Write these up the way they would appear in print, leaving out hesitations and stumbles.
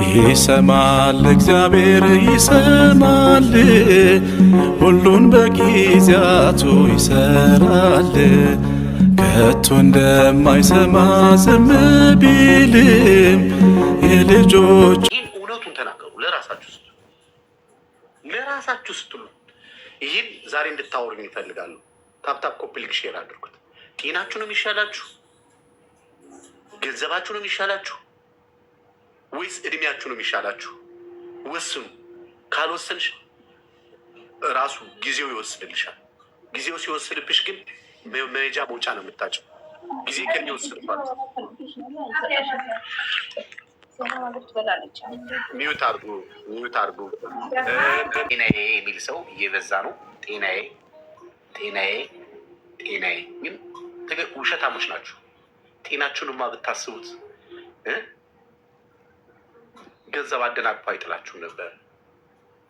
ይሰማል እግዚአብሔር ይሰማል፣ ሁሉን በጊዜያቱ ይሰራል። ከቶ እንደማይሰማ ዝም ቢልም የልጆች እውነቱን ተናገሩ። ለራሳችሁ ስትሉ ይህን ዛሬ እንድታወሩ ይፈልጋሉ። ታፕታፕ ኮፕሊክ ሼር አድርጉት። ጤናችሁ ነው የሚሻላችሁ? ገንዘባችሁ ነው የሚሻላችሁ? ወይስ እድሜያችሁ ነው የሚሻላችሁ? ወስኑ። ካልወሰንሽ ራሱ ጊዜው ይወስንልሻል። ጊዜው ሲወስንብሽ ግን መሄጃ መውጫ ነው የምታጭው። ጊዜ ከን ይወስንባል። ሚዩት አርጉ። ጤናዬ የሚል ሰው እየበዛ ነው። ጤናዬ ግን ውሸታሞች ናቸው። ጤናችሁንማ ብታስቡት ገንዘብ አደናቅፎ አይጥላችሁም ነበር።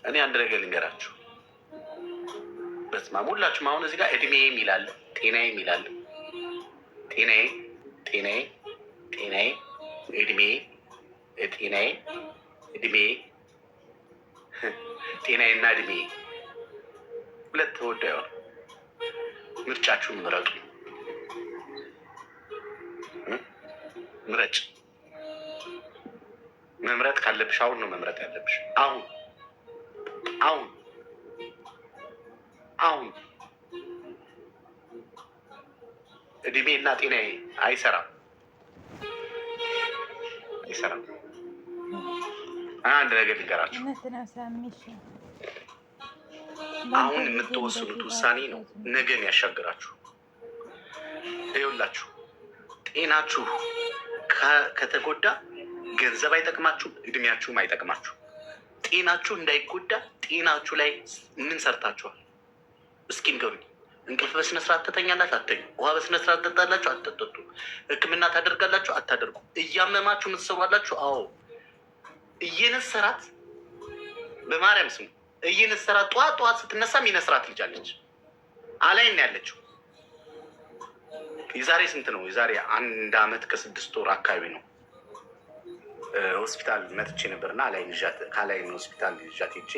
እኔ አንድ ነገር ልንገራችሁ። በስመ አብ ሁላችሁም አሁን እዚህ ጋር እድሜ የሚላለ ጤናዬ የሚላለ ጤናዬ ጤናዬና እድሜ ሁለት ተወዳዩ ምርጫችሁን ምረጡ። ምረጭ። መምረጥ ካለብሽ አሁን ነው መምረጥ ያለብሽ። አሁን እድሜ እና ጤናዬ አይሰራም። አንድ ነገር ልንገራችሁ። አሁን የምትወስኑት ውሳኔ ነው ነገ የሚያሻግራችሁ። ይኸውላችሁ ጤናችሁ ከተጎዳ ገንዘብ አይጠቅማችሁም፣ እድሜያችሁም አይጠቅማችሁ። ጤናችሁ እንዳይጎዳ ጤናችሁ ላይ ምን ሰርታችኋል? እስኪ ንገሩኝ። እንቅልፍ በስነስርዓት ትተኛላችሁ? አትተኙ። ውሃ በስነስርዓት ትጠጣላችሁ? አትጠጡ። ሕክምና ታደርጋላችሁ? አታደርጉ። እያመማችሁ የምትሰሯላችሁ? አዎ። እየነሰራት በማርያም ስሙ እየነሰራት ጠዋት ስትነሳ የሚነስራት ልጅ አለች። አላይን ያለችው የዛሬ ስንት ነው? የዛሬ 1 ዓመት ከ6 ወር አካባቢ ነው። ሆስፒታል መጥቼ ነበርና ካላይን ሆስፒታል ይዣት ሄጄ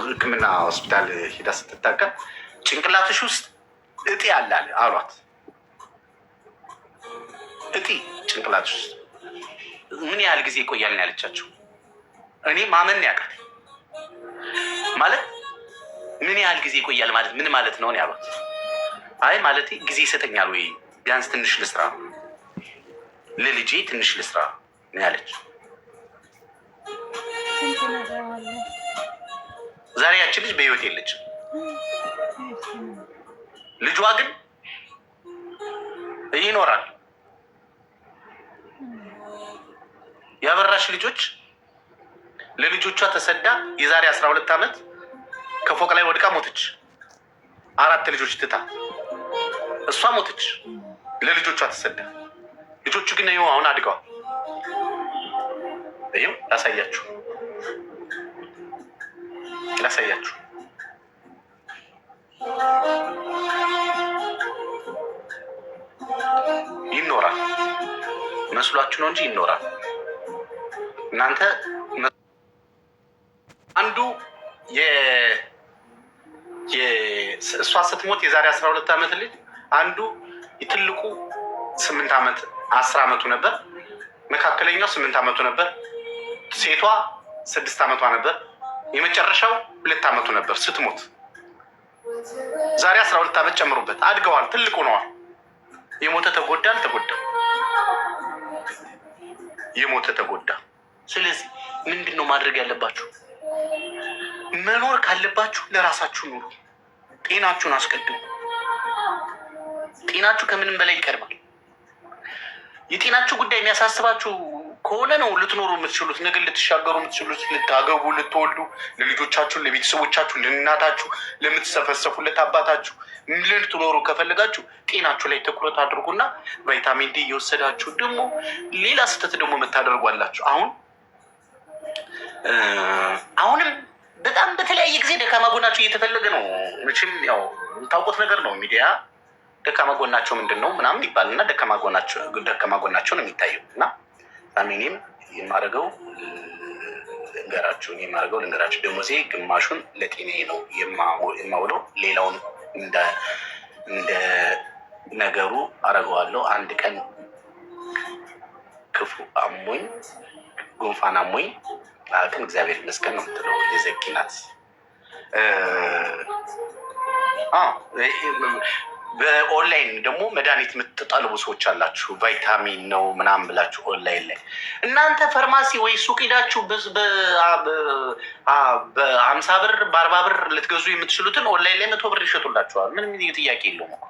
ሕክምና ሆስፒታል ሂዳ ስትታከም ጭንቅላትሽ ውስጥ እጢ አለ አሏት። እጢ ጭንቅላትሽ ውስጥ ምን ያህል ጊዜ ይቆያል ነው ያለቻቸው። እኔ ማመን ያውቃል ማለት ምን ያህል ጊዜ ይቆያል ማለት ምን ማለት ነው ያሏት። አይ ማለት ጊዜ ይሰጠኛል ወይ ቢያንስ ትንሽ ልስራ ለልጄ ትንሽ ልስራ ነው ያለች። ዛሬ ያቺ ልጅ በህይወት የለችም። ልጇ ግን ይኖራል። ያበራሽ ልጆች ለልጆቿ ተሰዳ የዛሬ 12 ዓመት ከፎቅ ላይ ወድቃ ሞተች። 4 ልጆች ትታ እሷ ሞተች። ለልጆቿ ተሰዳ። ልጆቹ ግን ይኸው አሁን አድገዋል። ይኸው ላሳያችሁ ይኖራል መስሏችሁ ነው እንጂ ይኖራል። እናንተ አንዱ እሷ ስትሞት የዛሬ 12 ዓመት ልጅ አንዱ ትልቁ 8 ዓመት 10 ዓመቱ ነበር። መካከለኛው 8 ዓመቱ ነበር። ሴቷ 6 ዓመቷ ነበር። የመጨረሻው 2 ዓመቱ ነበር ስትሞት። ዛሬ 12 ዓመት ጨምሩበት። አድገዋል፣ ትልቁ ነዋል። የሞተ ተጎዳ አልተጎዳም? የሞተ ተጎዳ። ስለዚህ ምንድን ነው ማድረግ ያለባችሁ? መኖር ካለባችሁ ለራሳችሁ ኑሩ። ጤናችሁን አስቀድሙ። ጤናችሁ ከምንም በላይ ይቀርባል። የጤናችሁ ጉዳይ የሚያሳስባችሁ ከሆነ ነው ልትኖሩ የምትችሉት፣ ነገ ልትሻገሩ የምትችሉት፣ ልታገቡ፣ ልትወልዱ፣ ለልጆቻችሁ፣ ለቤተሰቦቻችሁ፣ ለእናታችሁ፣ ለምትሰፈሰፉለት አባታችሁ ልትኖሩ ከፈለጋችሁ ጤናችሁ ላይ ትኩረት አድርጉና ቫይታሚን ዲ እየወሰዳችሁ ደግሞ ሌላ ስህተት ደግሞ የምታደርጓላችሁ። አሁንም በጣም በተለያየ ጊዜ ደካማ ጎናቸው እየተፈለገ ነው። መቼም ያው የምታውቁት ነገር ነው። ሚዲያ ደካማ ጎናቸው ምንድን ነው ምናምን ይባልና ደካማ ጎናቸው ነው የሚታየው እና እኔም የማደርገው ልንገራችሁ ደሞዜ ግማሹን ለጤናዬ ነው የማውለው፣ ሌላውን እንደ ነገሩ አደርገዋለሁ። አንድ ቀን ክፉ አሞኝ ጉንፋን አሞኝ ግን እግዚአብሔር ይመስገን ነው የምትለው የዘኪ ናት። በኦንላይን ደግሞ መድኃኒት የምትጠልቡ ሰዎች አላችሁ፣ ቫይታሚን ነው ምናምን ብላችሁ ኦንላይን ላይ እናንተ ፋርማሲ ወይ ሱቅ ሄዳችሁ በ50 ብር በ40 ብር ልትገዙ የምትችሉትን ኦንላይን ላይ 100 ብር ይሸጡላችኋል። ምንም ጥያቄ የለውም እኮ።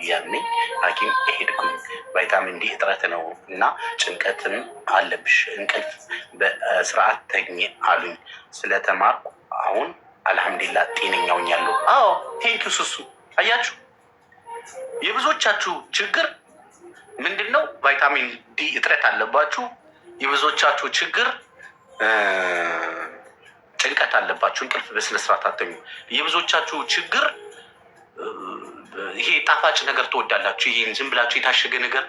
ያኔ ሐኪም ሄድኩኝ ቫይታሚን ዲ እጥረት ነው እና ጭንቀትም አለብሽ እንቅልፍ በስርዓት ተኝ አሉኝ። ስለተማርኩ አሁን አልሐምዱሊላህ ጤነኛውኝ ያለው። አዎ ቴንኪ ሱሱ። አያችሁ የብዙዎቻችሁ ችግር ምንድን ነው? ቫይታሚን ዲ እጥረት አለባችሁ። የብዙዎቻችሁ ችግር ጭንቀት አለባችሁ፣ እንቅልፍ በስነስርዓት አተኙ። የብዙዎቻችሁ ችግር ይሄ ጣፋጭ ነገር ትወዳላችሁ። ይሄን ዝም ብላችሁ የታሸገ ነገር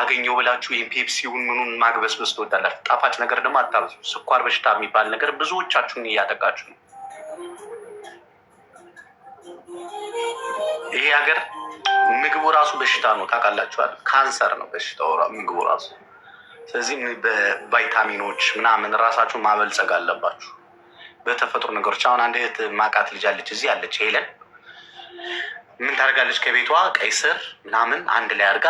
አገኘው ብላችሁ ይህን ፔፕሲውን ምኑን ማግበስበስ ትወዳላችሁ። ጣፋጭ ነገር ደግሞ አታብዙ። ስኳር በሽታ የሚባል ነገር ብዙዎቻችሁን እያጠቃችሁ ነው። ይሄ ሀገር ምግቡ ራሱ በሽታ ነው፣ ታውቃላችኋል። ካንሰር ነው በሽታው ምግቡ ራሱ። ስለዚህ በቫይታሚኖች ምናምን ራሳችሁን ማበልጸግ አለባችሁ በተፈጥሮ ነገሮች። አሁን አንድ እህት ማቃት ልጅ አለች፣ እዚህ አለች። ሄለን ምን ታደርጋለች? ከቤቷ ቀይ ስር ምናምን አንድ ላይ አድርጋ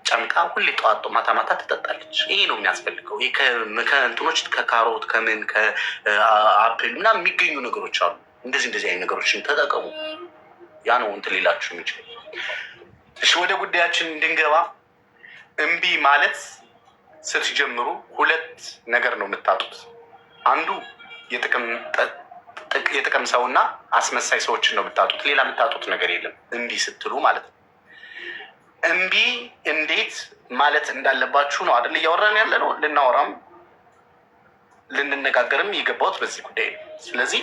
ጨምቃ ሁሌ ጠዋት ማታ ማታ ትጠጣለች። ይሄ ነው የሚያስፈልገው። ይሄ ከእንትኖች ከካሮት ከምን ከአፕል ምናምን የሚገኙ ነገሮች አሉ። እንደዚህ አይነት ነገሮችን ተጠቀሙ። ያ ነው እንትን ሌላችሁ የሚችል። እሺ ወደ ጉዳያችን እንድንገባ፣ እምቢ ማለት ስትጀምሩ ሁለት ነገር ነው የምታጡት። አንዱ የጥቅም ሰውና አስመሳይ ሰዎችን ነው የምታጡት። ሌላ የምታጡት ነገር የለም እምቢ ስትሉ ማለት ነው። እምቢ እንዴት ማለት እንዳለባችሁ ነው አይደል እያወራን ያለ ነው። ልናወራም ልንነጋገርም የገባሁት በዚህ ጉዳይ ነው። ስለዚህ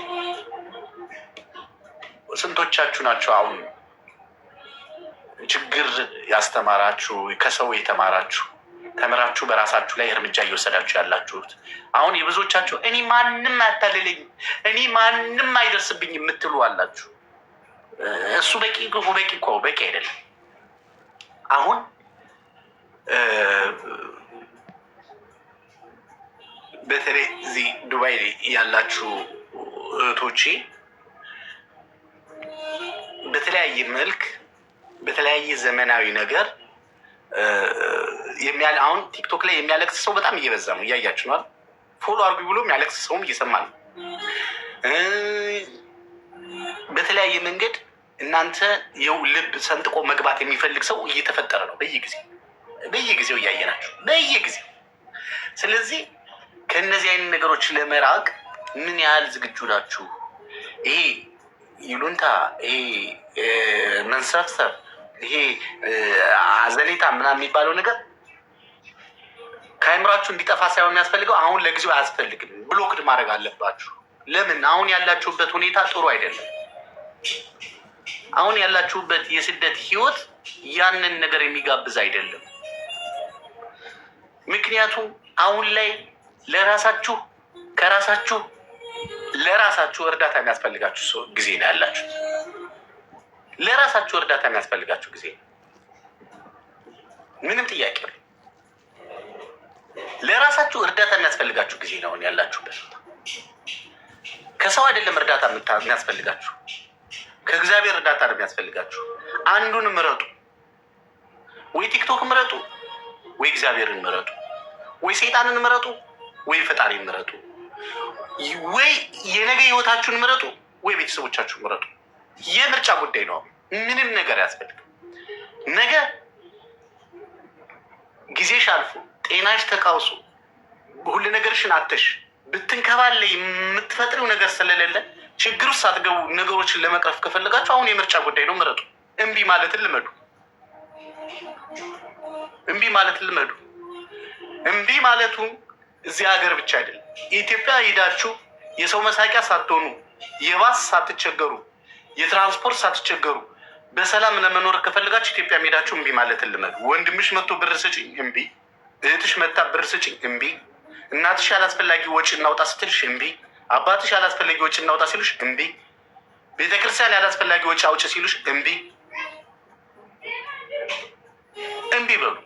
ስንቶቻችሁ ናቸው አሁን ችግር ያስተማራችሁ ከሰው የተማራችሁ ተምራችሁ በራሳችሁ ላይ እርምጃ እየወሰዳችሁ ያላችሁት? አሁን የብዙዎቻችሁ እኔ ማንም አያታልለኝ፣ እኔ ማንም አይደርስብኝ የምትሉ አላችሁ። እሱ በቂ አይደለም። አሁን በተለይ እዚህ ዱባይ ያላችሁ እህቶቼ በተለያየ መልክ በተለያየ ዘመናዊ ነገር አሁን ቲክቶክ ላይ የሚያለቅስ ሰው በጣም እየበዛ ነው፣ እያያችሁ ነው። ፎሎ አርጉ ብሎ የሚያለቅስ ሰውም እየሰማ ነው። በተለያየ መንገድ እናንተ ልብ ሰንጥቆ መግባት የሚፈልግ ሰው እየተፈጠረ ነው በየጊዜው እያየናችሁ በየጊዜው። ስለዚህ ከእነዚህ አይነት ነገሮች ለመራቅ ምን ያህል ዝግጁ ናችሁ? ይሄ ይሉንታ፣ ይሄ መንሰፍሰፍ፣ ይሄ አዘሌታ ምናምን የሚባለው ነገር ከአይምራችሁ እንዲጠፋ ሳይሆን የሚያስፈልገው አሁን ለጊዜው አያስፈልግም፣ ብሎክድ ማድረግ አለባችሁ። ለምን? አሁን ያላችሁበት ሁኔታ ጥሩ አይደለም። አሁን ያላችሁበት የስደት ህይወት ያንን ነገር የሚጋብዝ አይደለም። ምክንያቱም አሁን ላይ ለራሳችሁ እርዳታ የሚያስፈልጋችሁ ጊዜ ነው ያላችሁ። ለራሳችሁ እርዳታ የሚያስፈልጋችሁ ጊዜ ነው፣ ምንም ጥያቄ ነው። ለራሳችሁ እርዳታ የሚያስፈልጋችሁ ጊዜ ነው ያላችሁበት። ከሰው አይደለም እርዳታ የሚያስፈልጋችሁ፣ ከእግዚአብሔር እርዳታ ነው የሚያስፈልጋችሁ። አንዱን ምረጡ። ወይ ቲክቶክ ምረጡ፣ ወይ እግዚአብሔርን ምረጡ፣ ወይ ሰይጣንን ምረጡ፣ ወይ ፈጣሪን ምረጡ፣ ወይ የነገ ህይወታችሁን ምረጡ፣ ወይ ቤተሰቦቻችሁን ምረጡ። የምርጫ ጉዳይ ነው። ምንም ነገር አያስፈልግም። ነገ ጊዜሽ አልፎ ጤናሽ ተቃውሶ ሁሉ ነገርሽን አተሽ ብትንከባለ የምትፈጥሪው ነገር ስለሌለ ችግር ውስጥ ሳትገቡ ነገሮችን ለመቅረፍ ከፈለጋችሁ አሁን የምርጫ ጉዳይ ነው። ምረጡ። እምቢ ማለትን ልመዱ። እምቢ ማለቱ እዚህ ሀገር ብቻ አይደለም። ኢትዮጵያ ሄዳችሁ የሰው መሳቂያ ሳትሆኑ፣ የባስ ሳትቸገሩ፣ የትራንስፖርት ሳትቸገሩ በሰላም ለመኖር ከፈለጋችሁ ኢትዮጵያ ሄዳችሁ እምቢ ማለትን ልመዱ። ወንድምሽ መጥቶ ብር ስጪኝ እምቢ፣ እህትሽ መታ ብር ስጭኝ እምቢ። እናትሽ ያላስፈላጊ ወጪ እናውጣ ስትልሽ እምቢ። አባትሽ ያላስፈላጊ ወጪ እናውጣ ሲሉሽ እምቢ። ቤተክርስቲያን ያላስፈላጊ ወጪ አውጭ ሲሉሽ እምቢ። እምቢ በሉ።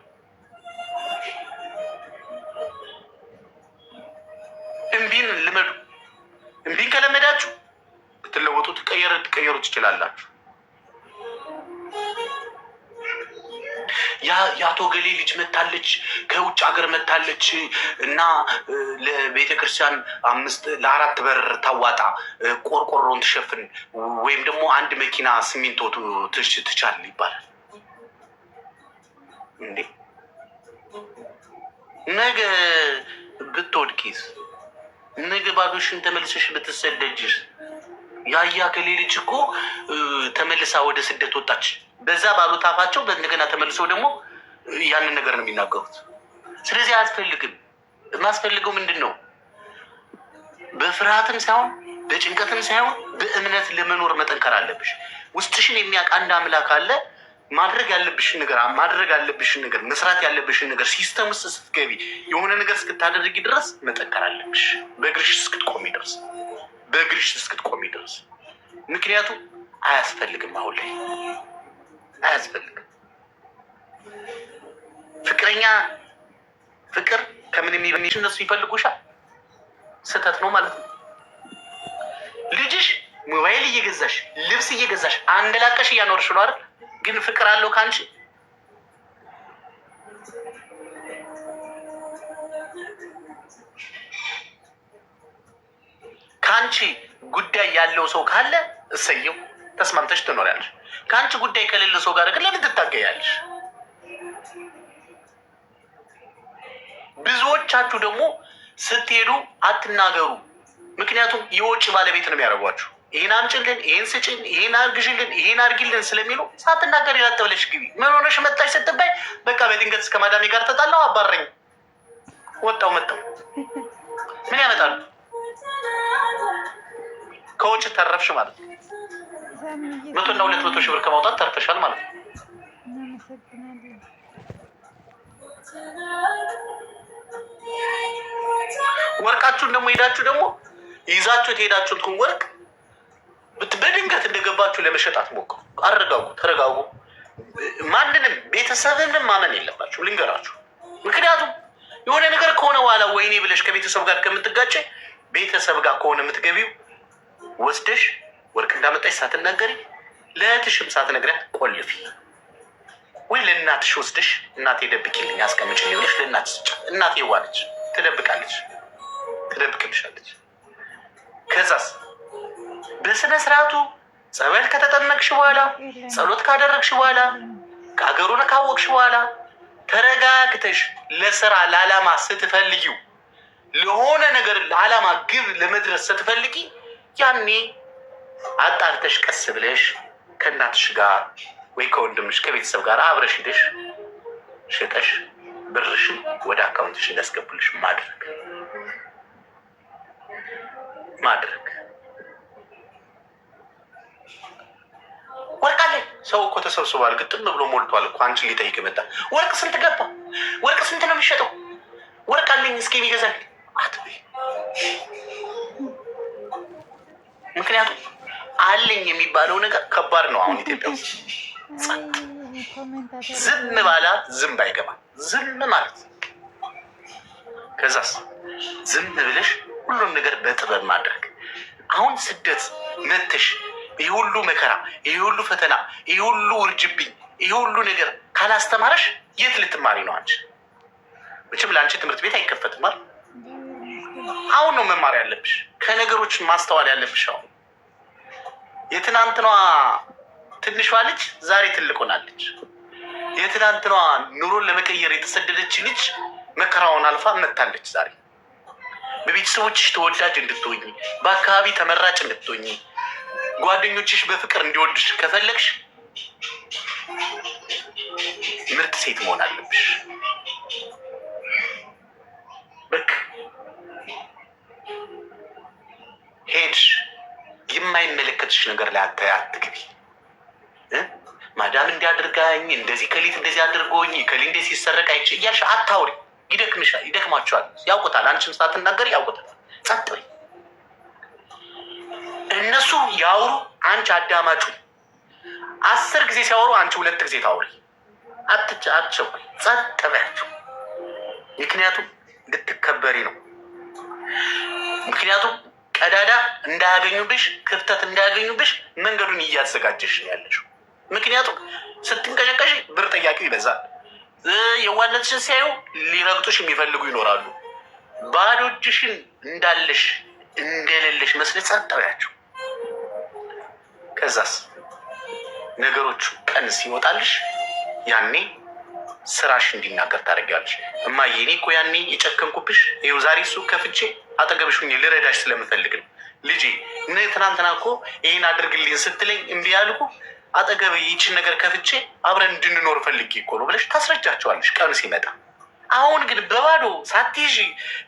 እምቢን ልመዱ። እምቢን ከለመዳችሁ ብትለወጡ ትቀየሩ ትችላላችሁ። የአቶ ገሌ ልጅ መታለች፣ ከውጭ ሀገር መታለች እና ለቤተ ክርስቲያን 4 በር ታዋጣ፣ ቆርቆሮን ትሸፍን፣ ወይም ደግሞ 1 መኪና ሲሚንቶ ትቻል ይባላል። እንዴ ነገ ብትወድቂስ? ነገ ባዶሽን ተመልሰሽ ብትሰደጅስ? ያያ ገሌ ልጅ እኮ ተመልሳ ወደ ስደት ወጣች። በዛ ባሉት አፋቸው እንደገና ተመልሰው ደግሞ ያንን ነገር ነው የሚናገሩት። ስለዚህ አያስፈልግም። የማስፈልገው ምንድን ነው? በፍርሃትም ሳይሆን በጭንቀትም ሳይሆን በእምነት ለመኖር መጠንከር አለብሽ። ውስጥሽን የሚያውቅ አንድ አምላክ አለ። ማድረግ ያለብሽን ነገር መስራት ያለብሽን ነገር ሲስተም ውስጥ ስትገቢ የሆነ ነገር እስክታደርጊ ድረስ መጠንከር አለብሽ። በእግርሽ እስክትቆሚ ድረስ ምክንያቱም አያስፈልግም። አሁን ላይ አያስፈልግም። ፍቅር ከምን የሚበልጥ እነሱ ይፈልጉሻል። ስህተት ነው ማለት ነው። ልጅሽ ሞባይል እየገዛሽ ልብስ እየገዛሽ አንድ ላቀሽ እያኖርሽ ነው አይደል? ግን ፍቅር አለው ከአንቺ? ከአንቺ ጉዳይ ያለው ሰው ካለ እሰየው፣ ተስማምተሽ ትኖሪያለሽ። ከአንቺ ጉዳይ ከሌለ ሰው ጋር ግን ለምን ትታገያለሽ? ብዙዎቻችሁ ደግሞ ስትሄዱ አትናገሩ። ምክንያቱም የውጭ ባለቤት ነው የሚያደርጓችሁ። ይህን አምጭልን፣ ይህን ስጭን፣ ይህን አርግዥልን፣ ይህን አርጊልን ስለሚሉ ሳትናገር የላጠብለሽ ግቢ። ምን ሆነሽ መጣሽ ስትባይ በቃ በድንገት እስከ ማዳሜ ጋር ተጣላው፣ አባረኝ፣ ወጣው መጣው። ምን ያመጣሉ? ከውጭ ተረፍሽ ማለት ነው። 100 እና 200 ሺህ ብር ከማውጣት ተርፈሻል ማለት ነው። ወርቃችሁን ደግሞ ሄዳችሁ ደግሞ ይዛችሁ የሄዳችሁትን ወርቅ በድንገት እንደገባችሁ ለመሸጥ አትሞክሩ። ተረጋጉ። ማንንም ቤተሰብንም ማመን የለባችሁ፣ ልንገራችሁ። ምክንያቱም የሆነ ነገር ከሆነ በኋላ ወይኔ ብለሽ ከቤተሰብ ጋር ከምትጋጭ ቤተሰብ ጋር ከሆነ የምትገቢው ወስደሽ ወርቅ እንዳመጣሽ ሳትናገሪ ለእህትሽም ሳትነግሪያት ቆልፊ፣ ወይ ለእናትሽ ወስደሽ እናቴ ደብቂልኝ አስቀምጪልኝ ብለሽ ለእናትሽ ስጫ። እናቴ ዋለች፣ ትደብቅልሻለች። ከዛስ በስነ ስርዓቱ ጸበል ከተጠመቅሽ በኋላ ጸሎት ካደረግሽ በኋላ ከሀገሩን ካወቅሽ በኋላ ተረጋግተሽ ለስራ ለዓላማ ስትፈልጊው ለሆነ ነገር ለዓላማ ግብ ለመድረስ ስትፈልጊ ያኔ አጣርተሽ ቀስ ብለሽ ከእናትሽ ጋር ወይ ከወንድምሽ ከቤተሰብ ጋር አብረሽ ሂደሽ ሽጠሽ ብርሽን ወደ አካውንትሽ እንዳስገቡልሽ ማድረግ ወርቅ አለኝ። ሰው እኮ ተሰብስቧል፣ ግጥም ብሎ ሞልቷል እኮ። አንቺን ሊጠይቅ መጣ። ወርቅ ስንት ገባ? ወርቅ ስንት ነው የሚሸጠው? ወርቅ አለኝ እስኪ ቢገዛል አትበይ። ምክንያቱም አለኝ የሚባለው ነገር ከባድ ነው። አሁን ኢትዮጵያ ውስጥ ዝም ባላት ዝም ባይገባ ዝም ማለት፣ ከዛስ ዝም ብለሽ ሁሉም ነገር በጥበብ ማድረግ። አሁን ስደት መተሽ ይህ ሁሉ መከራ፣ ይህ ሁሉ ፈተና፣ ይህ ሁሉ ውርጅብኝ፣ ይህ ሁሉ ነገር ካላስተማረሽ የት ልትማሪ ነው አንቺ? መቼም ለአንቺ ትምህርት ቤት አይከፈትም አይደል? አሁን ነው መማር ያለብሽ፣ ከነገሮች ማስተዋል ያለብሽ። አሁን የትናንትኗ ትንሿ ልጅ ዛሬ ትልቅ ሆናለች። የትናንትኗ ኑሮን ለመቀየር የተሰደደች ልጅ መከራውን አልፋ መጥታለች። ዛሬ በቤተሰቦችሽ ተወዳጅ እንድትሆኝ፣ በአካባቢ ተመራጭ እንድትሆኝ፣ ጓደኞችሽ በፍቅር እንዲወድሽ ከፈለግሽ ምርጥ ሴት መሆን አለብሽ። በቃ ሄድሽ የማይመለከትሽ ነገር ላይ አትግቢ። ማዳም እንዲያደርጋኝ እንደዚህ ከሊት እንደዚህ አድርጎኝ ከሊ እንደዚህ ሲሰረቅ አይቼ እያልሽ አታውሪ። ይደክማቸዋል፣ ያውቁታል። አንቺም ሳትናገሪ ያውቁታል። ጸጥ በይ። እነሱ ያውሩ፣ አንቺ አዳማጩ። 10 ጊዜ ሲያወሩ አንቺ 2 ጊዜ ታውሪ። አትቸኩይ፣ ጸጥ በያቸው። ምክንያቱም ልትከበሪ ነው። ምክንያቱም ቀዳዳ እንዳያገኙብሽ፣ ክፍተት እንዳያገኙብሽ መንገዱን እያዘጋጀሽ ነው ያለሽው። ምክንያቱም ስትንቀሸቀሽ ብር ጠያቂው ይበዛል። የዋነትሽን ሲያዩ ሊረግጡሽ የሚፈልጉ ይኖራሉ። ባዶ እጅሽን እንዳለሽ እንደሌለሽ መስለሽ ጸጥ በያቸው። ከዛስ ነገሮቹ ቀን ሲወጣልሽ ያኔ ስራሽ እንዲናገር ታደርጊያለሽ። እማዬ እኔ እኮ ያኔ የጨከንኩብሽ ይኸው ዛሬ እሱ ከፍቼ አጠገብሽ ሁኜ ልረዳሽ ስለምፈልግ ነው። ልጄ ትናንትና እኮ ይህን አድርግልኝ ስትለኝ እምቢ ያልኩ አጠገብ ይችን ነገር ከፍቼ አብረን እንድንኖር ፈልጌ እኮ ነው ብለሽ ታስረጃቸዋለሽ ቀኑ ሲመጣ። አሁን ግን በባዶ ሳትይዥ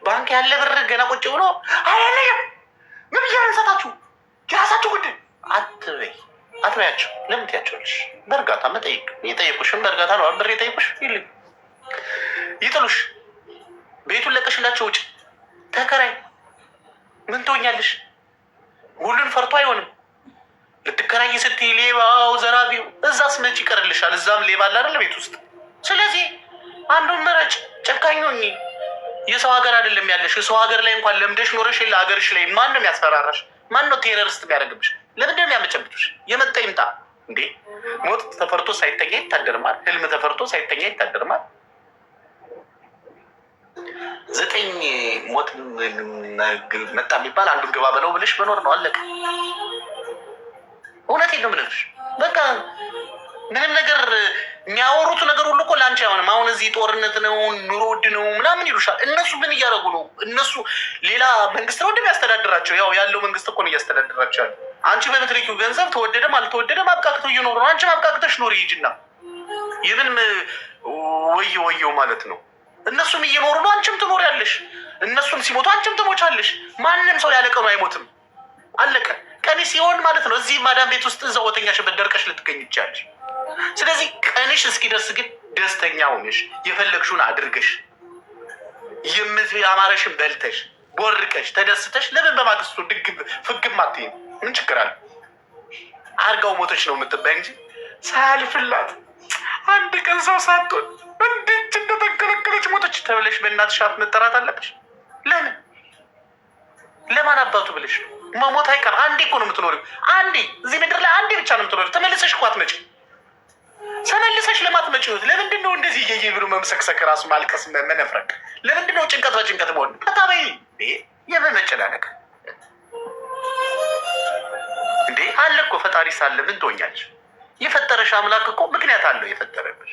ባንክ ያለ ብር ገና ቁጭ ብሎ አያለሽም ምን ብዬ አንሰጣችሁ የራሳችሁ ጉዳይ አትበያቸው። ለምን ትያቸዋለሽ? በእርጋታ መጠየቅ። የጠየቁሽም በእርጋታ ነው። ብር የጠየቁሽ ይጥሉሽ። ቤቱን ለቀሽላቸው ውጭ ተከራይ። ምን ትሆኛለሽ? ሁሉን ፈርቶ አይሆንም። ልትከራይ ስትይ ሌባው ዘራቢው እዛስ መች ይቀርልሻል? እዛም ሌባ አለ አይደል ቤት ውስጥ። ስለዚህ አንዱን መረጭ። ጨካኝ ሆኚ። የሰው ሀገር አይደለም ያለሽ። የሰው ሀገር ላይ እንኳን ለምደሽ ኖረሽ የለ ሀገርሽ ላይ ማን ነው የሚያስፈራራሽ? ማን ነው ቴረሪስት የሚያደርግብሽ? ለምንድን ነው የሚያመጨብጡሽ? የመጣ ይምጣ እንዴ። ሞት ተፈርቶ ሳይተኛ ይታደርማል። ህልም ተፈርቶ ሳይተኛ ይታደርማል። 9 ሞት መጣ የሚባል አንዱን ግባ በለው ብለሽ መኖር ነው። አለቀ። እውነቴን ነው የምልሽ። በቃ ምንም ነገር የሚያወሩት ነገር ሁሉ እኮ ለአንቺ አይሆንም። አሁን እዚህ ጦርነት ነው፣ ኑሮ ውድ ነው ምናምን ይሉሻል። እነሱ ምን እያደረጉ ነው? እነሱ ሌላ መንግስት ነው እንደሚያስተዳድራቸው። ያው ያለው መንግስት እኮ ነው እያስተዳድራቸው ያለ። አንቺ በምትልኪው ገንዘብ ተወደደም አልተወደደም አብቃቅተው እየኖሩ ነው። አንቺ አብቃቅተሽ ኖሪ ሂጂና። ይህን ወየው ማለት ነው። እነሱም እየኖሩ ነው፣ አንቺም ትኖሪያለሽ። እነሱም ሲሞቱ አንቺም ትሞቻለሽ። ማንም ሰው ያለ ቀኑ አይሞትም። አለቀ። ቀኒ ሲሆን ማለት ነው እዚህ ማዳም ቤት ውስጥ እዛው ወተኛሽበት ደርቀሽ ልትገኝ ይቻለሽ። ስለዚህ ቀንሽ እስኪደርስ ግን ደስተኛ ሆነሽ የፈለግሽውን አድርገሽ የምትያማረሽን በልተሽ ቦርቀሽ ተደስተሽ ለምን በማግስቱ ፍግም አትይም? ምን ችግር አለ? አርጋው ሞተች ነው የምትባይ እንጂ ሳያልፍላት አንድ ቀን ሰው ሳትሆን እንዴት እንደተንከለከለች ሞተች ተብለሽ በእናትሽ አፍ መጠራት አለብሽ? ለማን አባቱ ብለሽ ነው? መሞት አይቀር። አንዴ እኮ ነው የምትኖሪው። አንዴ እዚህ ምድር ላይ አንዴ ብቻ ነው የምትኖሪው። ተመልሰሽ እኮ አትመጪም። ተመልሰሽ ለማትመጪው ለምንድን ነው እንደዚህ እየየ ብሎ መምሰክሰክ፣ ራሱ ማልቀስ፣ መነፍረቅ? ለምንድን ነው ጭንቀት በጭንቀት መሆን? ከታበይ የመመጨናነቅ እንዴ አለ እኮ ፈጣሪ ሳለ ምን ትሆኛለሽ? የፈጠረሽ አምላክ እኮ ምክንያት አለው የፈጠረብሽ።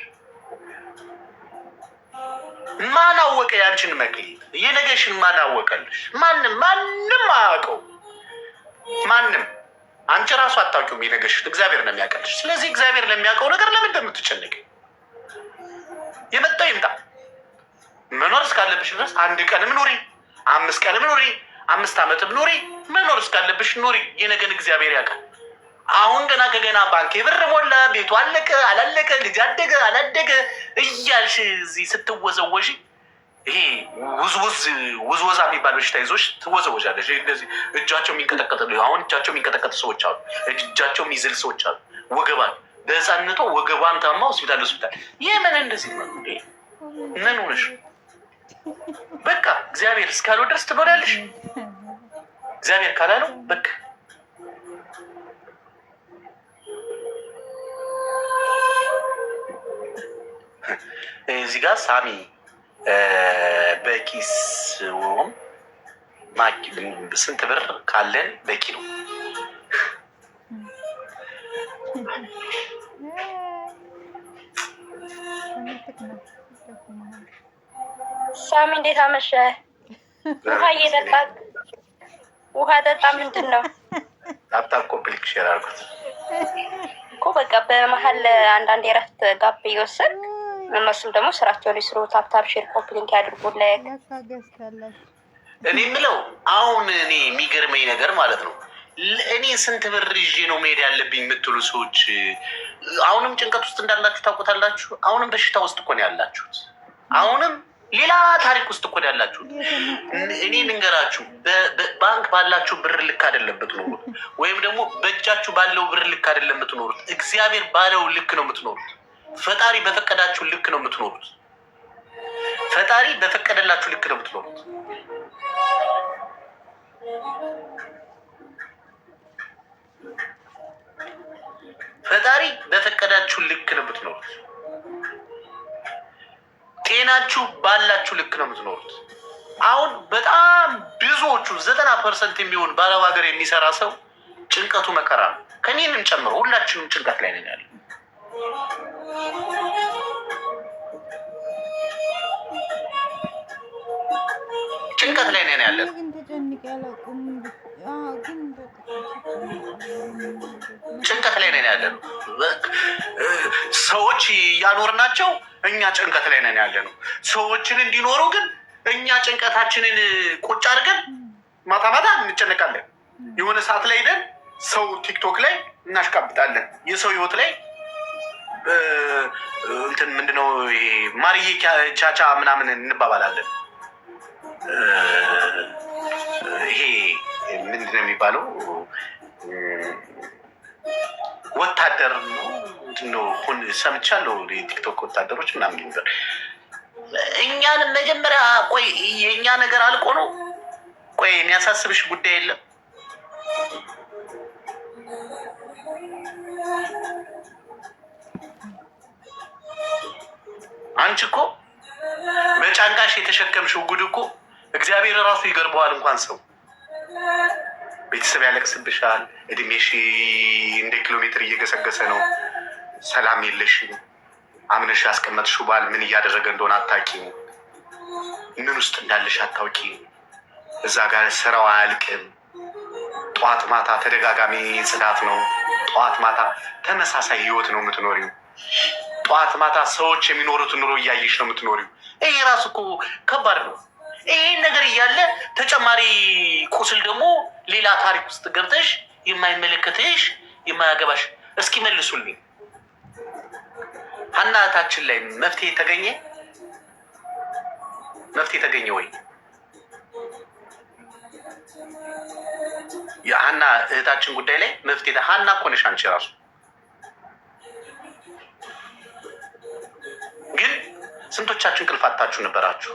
ማን አወቀ ያንቺን መክሊት? የነገሽን ማን አወቀልሽ? ማንም አያውቀው። ማንም አንቺ ራሱ አታውቂውም። የነገሽን እግዚአብሔር ነው የሚያውቅልሽ። ስለዚህ እግዚአብሔር ለሚያውቀው ነገር ለምን እንደምትጨነቂ? የመጣው ይምጣ። መኖር እስካለብሽ ድረስ 1 ቀንም ኑሪ፣ 5 ቀንም ኑሪ፣ 5 ዓመትም ኑሪ። መኖር እስካለብሽ ኑሪ። የነገን እግዚአብሔር ያውቃል። አሁን ገና ከገና ባንክ ብር ሞላ፣ ቤቱ አለቀ አላለቀ፣ ልጅ አደገ አላደገ እያልሽ እዚህ ስትወዘወዥ ይሄ ውዝወዛ የሚባል በሽታ ይዞሽ ትወዘወዣለሽ። እንደዚህ እጃቸው የሚንቀጠቀጥ አሁን እጃቸው የሚንቀጠቀጥ ሰዎች አሉ። እጃቸው የሚዝል ሰዎች አሉ። ወገባን በህፃንነቷ ወገቧን ታማ ሆስፒታል ይህ ምን እንደዚህ ነው? ምን ሆነሽ? በቃ እግዚአብሔር እስካለው ድረስ ትኖሪያለሽ። እግዚአብሔር ካላለው በቃ እዚህ ጋር ሳሚ በኪስ ስንት ብር ካለን በቂ ነው? ሳሚ እንዴት አመሸ? ውሃ እየጠጣህ ውሃ ጠጣ። ምንድን ነው ታፕታፕ ኮምፕሊክ ሼር አድርጉት እኮ በቃ በመሀል አንዳንድ የረፍት ጋፕ እየወሰድክ እነሱም ደግሞ ስራቸውን ይስሩ። ታፕታፕ ሼር ኮምፕሊክ ያድርጉልህ። እኔ የምለው አሁን እኔ የሚገርመኝ ነገር ማለት ነው እኔ ስንት ብር ይዤ ነው መሄድ ያለብኝ የምትሉ ሰዎች አሁንም ጭንቀት ውስጥ እንዳላችሁ ታውቁታላችሁ። አሁንም በሽታ ውስጥ እኮ ነው ያላችሁት። አሁንም ሌላ ታሪክ ውስጥ እኮ ያላችሁ። እኔ ልንገራችሁ፣ ባንክ ባላችሁ ብር ልክ አይደለም የምትኖሩት፣ ወይም ደግሞ በእጃችሁ ባለው ብር ልክ አይደለም የምትኖሩት። እግዚአብሔር ባለው ልክ ነው የምትኖሩት። ፈጣሪ በፈቀዳችሁ ልክ ነው የምትኖሩት። ፈጣሪ በፈቀደላችሁ ልክ ነው የምትኖሩት። ፈጣሪ በፈቀዳችሁ ልክ ነው የምትኖሩት። ጤናችሁ ባላችሁ ልክ ነው የምትኖሩት። አሁን በጣም ብዙዎቹ 90% የሚሆን በአረብ ሀገር የሚሰራ ሰው ጭንቀቱ መከራ ነው። ከኔንም ጨምሮ ሁላችንም ጭንቀት ላይ ነን ያለ። ጭንቀት ላይ ነን ያለ። ጭንቀት ላይ ነን ያለ ነው። ሰዎች እያኖርናቸው እኛ ጭንቀት ላይ ነን ያለ ነው። ሰዎችን እንዲኖሩ ግን እኛ ጭንቀታችንን ቁጭ አድርገን ማታ ማታ እንጨነቃለን። የሆነ ሰዓት ላይ ሄደን ሰው ቲክቶክ ላይ እናሽቃብጣለን። የሰው ህይወት ላይ እንትን ምንድነው ማርዬ ቻቻ ምናምን እንባባላለን። ይሄ ምንድነው የሚባለው? ወታደር ነው ሰምቻለሁ። የቲክቶክ ወታደሮች ምናምን ነበር። እኛንም መጀመሪያ ቆይ የእኛ ነገር አልቆ ነው። ቆይ የሚያሳስብሽ ጉዳይ የለም? አንቺ እኮ በጫንቃሽ የተሸከምሽው ጉድ እኮ እግዚአብሔር ራሱ ይገርመዋል። እንኳን ሰው ቤተሰብ ያለቅስብሻል። እድሜሽ እንደ ኪሎ ሜትር እየገሰገሰ ነው። ሰላም የለሽም። አምነሽ ያስቀመጥሽው ባል ምን እያደረገ እንደሆነ አታውቂም። ምን ውስጥ እንዳለሽ አታውቂም። እዛ ጋር ስራው አያልቅም። ጠዋት ማታ ተደጋጋሚ ጽዳት ነው። ጠዋት ማታ ተመሳሳይ ህይወት ነው የምትኖሪው። ጠዋት ማታ ሰዎች የሚኖሩትን ኑሮ እያየሽ ነው የምትኖሪው። ይሄ ራሱ እኮ ከባድ ነው። ይሄን ነገር እያለ ተጨማሪ ቁስል ደግሞ ሌላ ታሪክ ውስጥ ገብተሽ የማይመለከተሽ የማያገባሽ። እስኪ መልሱልኝ። ሀና እህታችን ላይ መፍትሄ ተገኘ? መፍትሄ ተገኘ ወይ? የሀና እህታችን ጉዳይ ላይ መፍትሄ ሀና እኮ ነሽ አንቺ ራሱ። ግን ስንቶቻችን እንቅልፍ አጥታችሁ ነበራችሁ?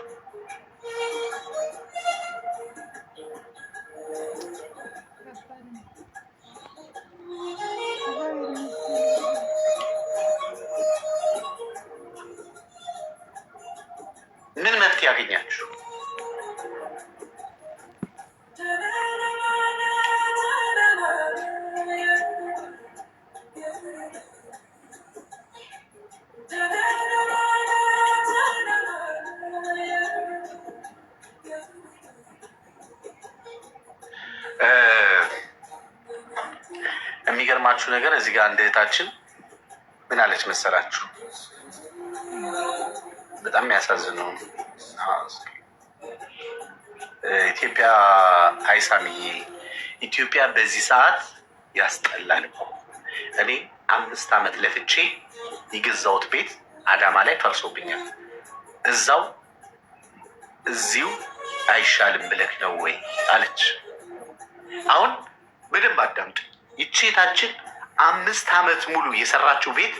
ምን መፍትሄ ያገኛችሁ? የሚገርማችሁ ነገር እዚህ ጋር አንድ እህታችን ምን አለች መሰላችሁ? በጣም የሚያሳዝነው ኢትዮጵያ አይሳምዬ፣ ኢትዮጵያ በዚህ ሰዓት ያስጠላል እኮ። እኔ 5 ዓመት ለፍቼ የገዛሁት ቤት አዳማ ላይ ፈርሶብኛል። እዚሁ አይሻልም ብለህ ነው ወይ አለች። አሁን በደንብ አዳምጥ። ይቺ እህታችን 5 ዓመት ሙሉ የሰራችው ቤት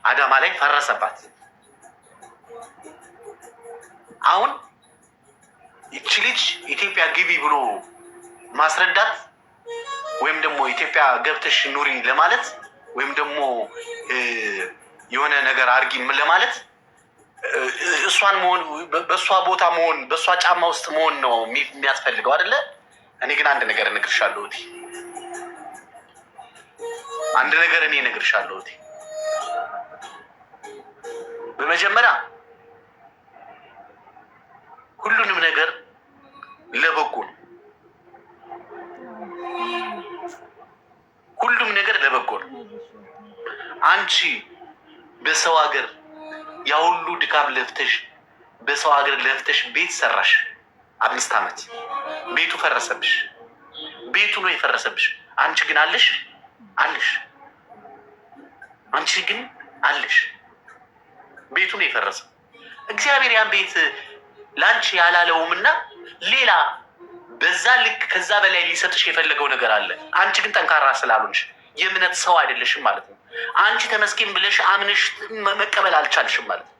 አዳማ ላይ ፈረሰባት። አሁን ይቺ ልጅ ኢትዮጵያ ግቢ ብሎ ማስረዳት ወይም ደግሞ ኢትዮጵያ ገብተሽ ኑሪ ለማለት ወይም ደግሞ የሆነ ነገር አርጊ ለማለት እሷን መሆን በእሷ ቦታ መሆን በእሷ ጫማ ውስጥ መሆን ነው የሚያስፈልገው አይደለ? እኔ ግን አንድ ነገር እነግርሻለሁ። እኔ እነግርሻለሁ። በመጀመሪያ ሁሉንም ነገር ለበጎ ነው። ሁሉም ነገር ለበጎ ነው። አንቺ በሰው ሀገር ያ ሁሉ ድካም ለፍተሽ በሰው ሀገር ለፍተሽ ቤት ሰራሽ 5 ዓመት ቤቱ ፈረሰብሽ። ቤቱ ነው የፈረሰብሽ። አንቺ ግን አለሽ። አንቺ ግን አለሽ። ቤቱ ነው የፈረሰው። እግዚአብሔር ያን ቤት ላንቺ ያላለውምና ሌላ በዛ ልክ ከዛ በላይ ሊሰጥሽ የፈለገው ነገር አለ። አንቺ ግን ጠንካራ ስላልሆንሽ የእምነት ሰው አይደለሽም ማለት ነው። አንቺ ተመስገን ብለሽ አምነሽ መቀበል አልቻልሽም ማለት ነው።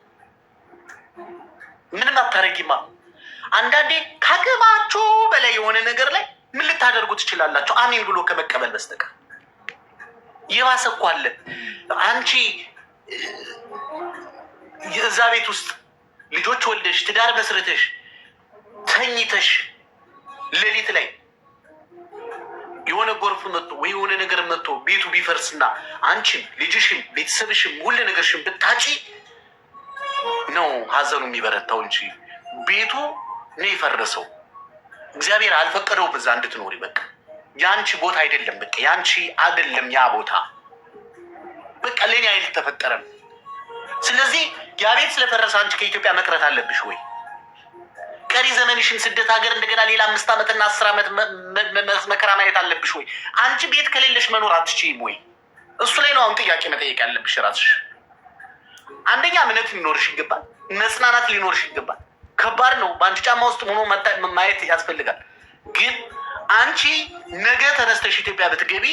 ምንም አታረጊማ። አንዳንዴ ከአቅማችሁ በላይ የሆነ ነገር ላይ ምን ልታደርጉ ትችላላችሁ? አሜን ብሎ ከመቀበል በስተቀር የባሰ እኮ አለ። አንቺ የዛ ቤት ውስጥ ልጆች ወልደሽ ትዳር መስርተሽ ተኝተሽ ሌሊት ላይ የሆነ ጎርፍ መጥቶ ወይ የሆነ ነገር መጥቶ ቤቱ ቢፈርስና አንቺም ልጅሽም ቤተሰብሽም ሁሉ ነገርሽም ብታጪ ነው ሀዘኑ የሚበረታው እንጂ ቤቱ ነው የፈረሰው። እግዚአብሔር አልፈቀደውም እዛ እንድትኖሪ። በቃ ያንቺ ቦታ አይደለም። በቃ ያንቺ አይደለም ያ ቦታ። በቃ ለኔ አልተፈጠረም። ስለዚህ ያ ቤት ስለፈረሰ አንቺ ከኢትዮጵያ መቅረት አለብሽ ወይ? ቀሪ ዘመንሽን ስደት ሀገር እንደገና ሌላ 5 ዓመትና 10 ዓመት መከራ ማየት አለብሽ ወይ? አንቺ ቤት ከሌለሽ መኖር አትችይም ወይ? እሱ ላይ ነው አሁን ጥያቄ መጠየቅ ያለብሽ ራስሽ። አንደኛ እምነት ሊኖርሽ ይገባል። መጽናናት ሊኖርሽ ይገባል። ከባድ ነው። በአንቺ ጫማ ውስጥ ሆኖ ማየት ያስፈልጋል። ግን አንቺ ነገ ተነስተሽ ኢትዮጵያ ብትገቢ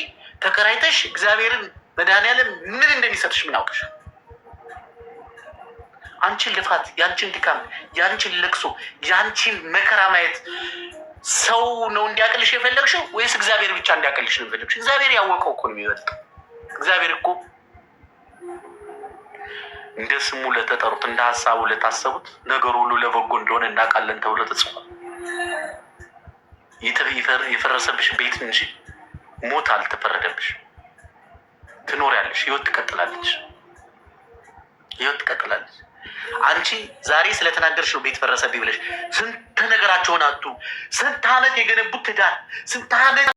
ተከራይተሽ እግዚአብሔርን መድኃኒዓለም ምን እንደሚሰጥሽ ምን አውቅሽ? አንቺን ልፋት፣ ያንቺን ድካም፣ ያንቺን ለቅሶ፣ ያንቺን መከራ ማየት ሰው ነው እንዲያቅልሽ የፈለግሽው ወይስ እግዚአብሔር ብቻ እንዲያቅልሽ ነው የፈለግሽው? እግዚአብሔር ያወቀው እኮ ነው የሚበልጥ። እግዚአብሔር እኮ እንደ ስሙ ለተጠሩት እንደ ሀሳቡ ለታሰቡት ነገር ሁሉ ለበጎ እንደሆነ እናውቃለን ተብሎ ተጽፏል። የፈረሰብሽ ቤት እንጂ ሞት አልተፈረደብሽ። ትኖሪያለሽ፣ ህይወት ትቀጥላለች። ህይወት ትቀጥላለች። አንቺ ዛሬ ስለተናገርሽ ነው ቤት ፈረሰብኝ ብለሽ ስንት ነገራቸውን አጡ። ስንት ዓመት የገነቡት ትዳር፣ ስንት ዓመት